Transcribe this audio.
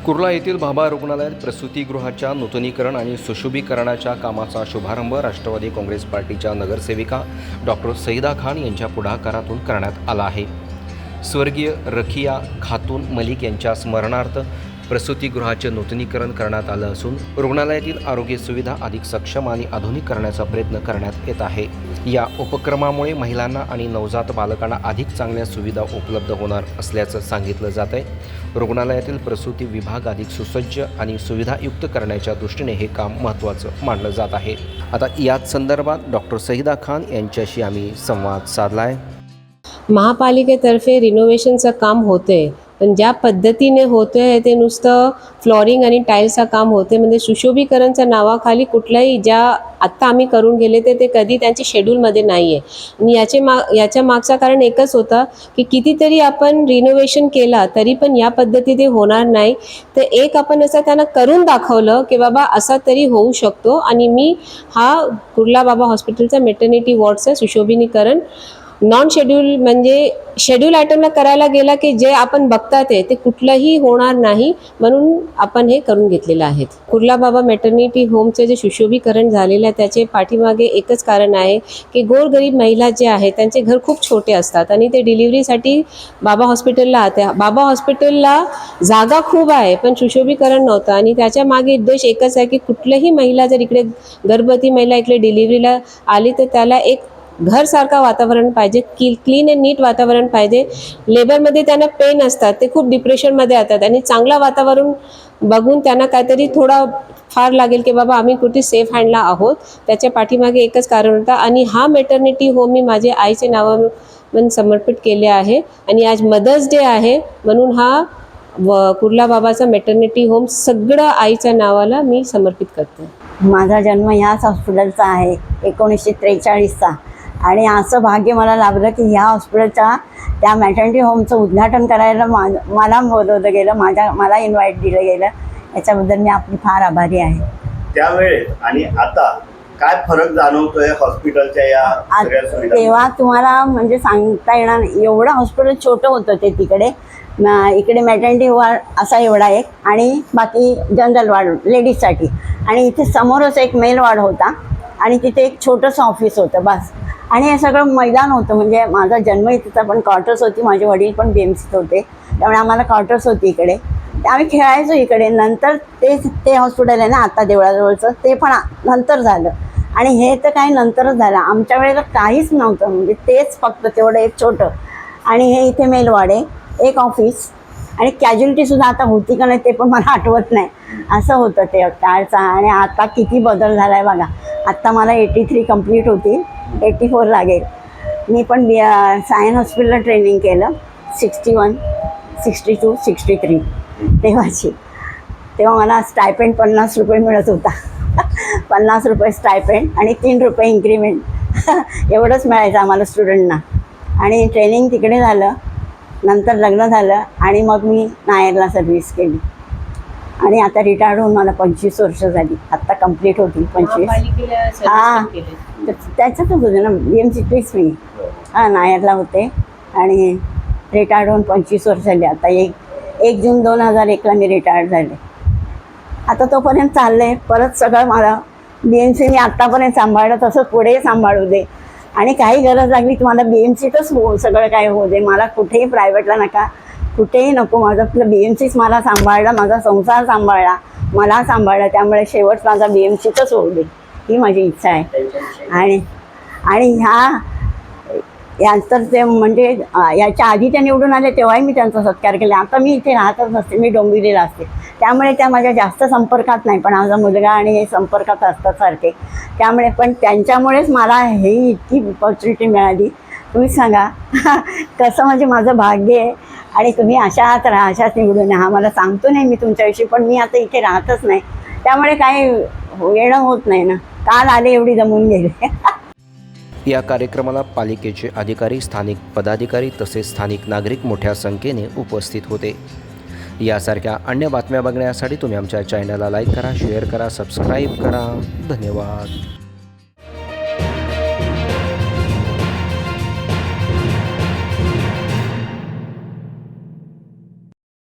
कुर्ला येथील भाभा रुग्णालयात प्रसूतीगृहाच्या नूतनीकरण आणि सुशोभीकरणाच्या कामाचा शुभारंभ राष्ट्रवादी काँग्रेस पार्टीच्या नगरसेविका डॉक्टर सईदा खान यांच्या पुढाकारातून करण्यात आला आहे। स्वर्गीय रखिया खातून मलिक यांच्या स्मरणार्थ प्रसूतीगृहाचे नूतनीकरण करण्यात आलं असून रुग्णालयातील आरोग्य सुविधा अधिक सक्षम आणि आधुनिक करण्याचा प्रयत्न करण्यात येत आहे। या उपक्रमामुळे महिलांना आणि नवजात बालकांना अधिक चांगल्या सुविधा उपलब्ध होणार असल्याचं सांगितलं जात आहे। रुग्णालयातील प्रसूती विभाग अधिक सुसज्ज आणि सुविधायुक्त करण्याच्या दृष्टीने हे काम महत्त्वाचं मानलं जात आहे। आता याच संदर्भात डॉक्टर सईदा खान यांच्याशी आम्ही संवाद साधला आहे। महापालिकेतर्फे रिनोव्हेशनचं काम होते, पण ज्या पद्धतीने होते आहे ते नुसतं फ्लोरिंग आणि टाईल्सचं काम होते, म्हणजे सुशोभीकरणच्या नावाखाली कुठल्याही ज्या आत्ता आम्ही करून गेले ते कधी त्यांची शेड्यूलमध्ये नाही आहे। आणि याच्या मागचं कारण एकच होतं की कितीतरी आपण रिनोव्हेशन केला तरी पण या पद्धतीने होणार नाही, तर एक आपण असं त्यांना करून दाखवलं की बाबा असा तरी होऊ शकतो। आणि मी हा कुर्ला बाबा हॉस्पिटलचा मेटर्निटी वॉर्डचं सुशोभीकरण नॉन शेड्यूल म्हणजे शेड्यूल आयटमला करायला गेला की जे आपण बघतात ते कुठलंही होणार नाही, म्हणून आपण हे करून घेतलेलं आहे। कुर्ला बाबा मेटर्निटी होमचं जे सुशोभीकरण झालेलं आहे त्याचे पाठीमागे एकच कारण आहे की गोरगरीब महिला जे आहेत त्यांचे घर खूप छोटे असतात आणि ते डिलिव्हरीसाठी बाबा हॉस्पिटलला आल्या। बाबा हॉस्पिटलला जागा खूप आहे पण सुशोभीकरण नव्हतं आणि त्याच्या मागे उद्देश एकच आहे की कुठलीही महिला जर इकडे गर्भवती महिला इकडे डिलिव्हरीला आली तर त्याला एक घरसारखा वातावरण पाहिजे, क्लीन अँड नीट वातावरण पाहिजे। लेबरमध्ये त्यांना पेन असतात, ते खूप डिप्रेशनमध्ये येतात आणि चांगला वातावरण बघून त्यांना काहीतरी थोडा फार लागेल की बाबा आम्ही कुठे सेफ हँडला आहोत, त्याच्या पाठीमागे एकच कारण होतं। आणि हा मेटर्निटी होम मी माझे आईचे नावावर समर्पित केले आहे आणि आज मदर्स डे आहे म्हणून हा कुर्ला बाबाचा मेटर्निटी होम सगळं आईच्या नावाला मी समर्पित करते। माझा जन्म ह्याच हॉस्पिटलचा आहे 1943चा आणि असं भाग्य मला लाभलं की ह्या हॉस्पिटलच्या त्या मॅटर्निटी होमचं उद्घाटन करायला मला बोलवलं गेलं, मला इन्व्हाइट दिलं गेलं, याच्याबद्दल मी आपली फार आभारी आहे। त्यावेळेस आणि आता काय फरक जाणवतोय हॉस्पिटलच्या या सगळ्या सुविधा? तेव्हा तुम्हाला म्हणजे सांगता येणार नाही, एवढं हॉस्पिटल छोटं होतं ते तिकडे। इकडे मॅटर्निटी वॉर्ड असा एवढा एक आणि बाकी जनरल वॉर्ड लेडीजसाठी, आणि इथे समोरच एक मेल वॉर्ड होता आणि तिथे एक छोटंसं ऑफिस होतं बस। आणि हे सगळं मैदान होतं, म्हणजे माझा जन्म इथेचा, पण क्वार्टर्स होती, माझे वडील पण BMCत होते त्यामुळे आम्हाला क्वार्टर्स होती इकडे, आम्ही खेळायचो इकडे। नंतर ते हॉस्पिटल आहे ना आता देवळाजवळचं, ते पण नंतर झालं आणि हे तर काही नंतरच झालं। आमच्या वेळेला काहीच नव्हतं, म्हणजे तेच फक्त तेवढं एक छोटं, आणि हे इथे मेल वॉर्ड आहे, एक ऑफिस, आणि कॅज्युलिटीसुद्धा आता होती का नाही ते पण मला आठवत नाही, असं होतं ते काळचा। आणि आता किती बदल झाला आहे बघा, आत्ता मला 83 कंप्लीट होती, 84 लागेल। मी पण सायन हॉस्पिटलला ट्रेनिंग केलं 61, 62, 63 तेव्हाची। तेव्हा मला स्टायपेंड 50 रुपये मिळत होता 50 रुपये स्टायपेंड आणि 3 रुपये इन्क्रीमेंट एवढंच मिळायचं आम्हाला स्टुडंटना। आणि ट्रेनिंग तिकडे झालं, नंतर लग्न झालं आणि मग मी नायरला सर्व्हिस केली आणि आता रिटायर्ड होऊन मला 25 वर्ष झाली, आत्ता कंप्लीट होती 25। हां, त्याच्यातच होते ना BMCतलीच मी, हां नायरला होते आणि रिटायर्ड होऊन 25 वर्ष झाली। आता 1 जून 2001ला मी रिटायर्ड झाले। आता तोपर्यंत चाललं आहे परत सगळं मला BMC मी आत्तापर्यंत सांभाळलं तसं पुढे सांभाळू दे, आणि काही गरज लागली तुम्हाला BMCतच सगळं काय होऊ दे, मला कुठेही प्रायव्हेटला नका, कुठेही नको, माझं आपलं BMCच मला सांभाळला, माझा संसार सांभाळला, मला सांभाळला, त्यामुळे शेवट माझा BMCतच होऊ दे ही माझी इच्छा आहे। आणि यानंतर ते म्हणजे याच्या आधी त्या निवडून आले तेव्हाही मी त्यांचा सत्कार केला। आता मी इथे राहतच नसते, मी डोंबिवलीला असते, त्यामुळे त्या माझ्या जास्त संपर्कात नाही, पण माझा मुलगा आणि हे संपर्कात असतात सारखे, त्यामुळे पण त्यांच्यामुळेच मला ही इतकी ऑपॉर्च्युनिटी मिळाली। तुम्ही सांगा कसं म्हणजे माझं भाग्य आहे। आणि तुम्ही अशाच राहा, अशाच निवडून हा मला सांगतो नाही मी तुमच्याविषयी, पण मी आता इथे राहतच नाही त्यामुळे काही येणं होत नाही ना, काल आले एवढी जमून गेले। या कार्यक्रमाला पालिकेचे अधिकारी, स्थानिक पदाधिकारी तसेच स्थानिक नागरिक मोठ्या संख्येने उपस्थित होते। यासारख्या अन्य बातम्या बघण्यासाठी तुम्ही आमच्या चॅनलला लाईक करा, शेअर करा, सबस्क्राईब करा। धन्यवाद।